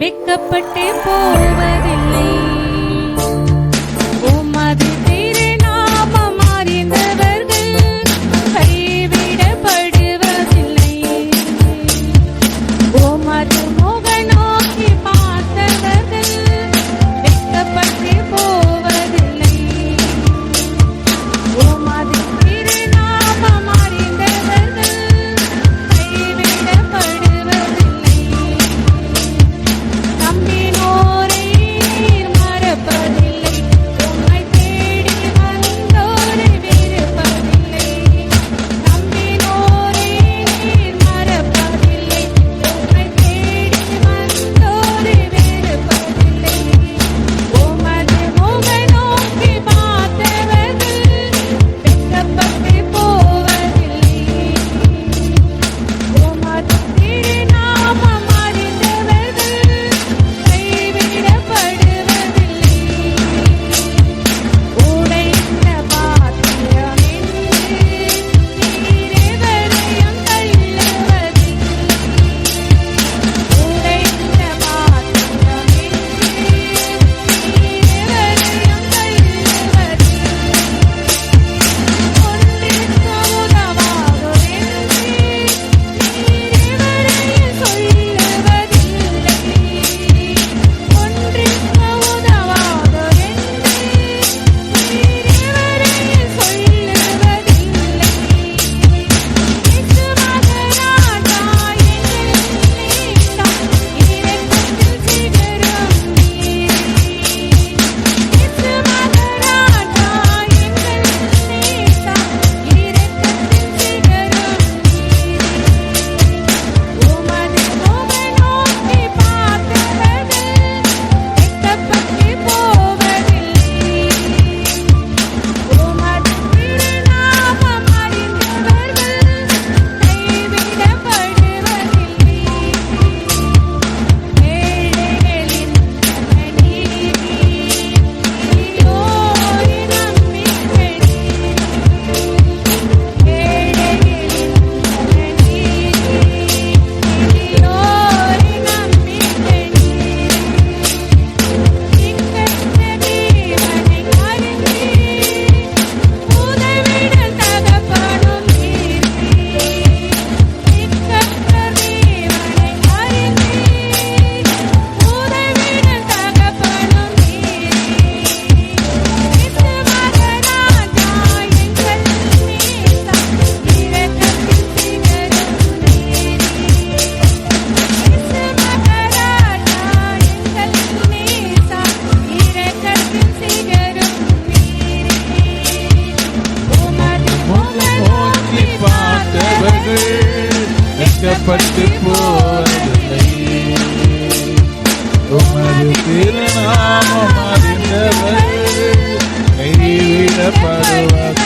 வெட்கப்பட்டு போவதில்லை. உமது திருநாமம் அறிந்தவர்கள் கைவிடப்படுவதில்லை. உமது முக நோக்கி பார்த்தவர்கள் வெட்கப்பட்டு போவதில்லை. உமது திருநாமம் அறிந்தவர்கள் கைவிடப்படுவதில்லை. நம்பினோரை நீர் மறப்பதில்லை. உம்மை தேடி வந்தோரை வெறுப்பதில்லை. நம்பினோரை நீர் மறப்பதில்லை. உம்மை தேடி வந்தோரை வெறுப்பதில்லை. உமது முக நோக்கி பார்த்தவர்கள் வெட்கப்பட்டு போவதில்லை. உமது திருநாமம் அறிந்தவர்கள் கைவிடப்படுவதில்லை. உடைந்த பாத்திரம் என்று நீர் எவரையும் தள்ளுவதில்லை. உடைந்த பாத்திரம் என்று நீர் எவரையும் தள்ளுவதில்லை. ஒன்றிற்கு உதவாதோர் என்று நீர் எவரையும் சொல்லுவதில்லை. ஒன்றிற்கு உதவாதோர் என்று நீர் எவரையும் சொல்லுவதில்லை. இயேசு மகராஜா எங்கள் நேசம் இரக்கத்தில் சிகரம் நீரே. இயேசு மகராஜா எங்கள் நேசம் இரக்கத்தில் சிகரம் நீரே. உமது முக நோக்கி பார்த்தவர்கள் வெட்கப்பட்டு போவதில்லை. உமது திருநாமம் அறிந்தவர்கள் கைவிடப்படுவதில்லை. ஏழைகளின் நீர் எளியோரை நம்பிக்கை நீர். ஏழைகளின் நீர் எளியோரை நம்பிக்கை நீர். திக்கற்ற தேவனை அறிந்தீர். உதவிட தகப்பனும் நீரே. திக்கற்ற தேவனை அறிந்தீர். உதவிட தகப்பனும் நீரே. இயேசு மகராஜா எங்கள் நேசம் இரக்கத்தில் சிகரம் நீரே. இயேசு மகராஜா எங்கள் நேசம் இரக்கத்தில் சிகரம் நீரே. உமது முக நோக்கி பார்த்தவர்கள் வெட்கப்பட்டு போவதில்லை. உமது திருநாமம் அறிந்தவர்கள் கைவிடப்படுவதில்லை.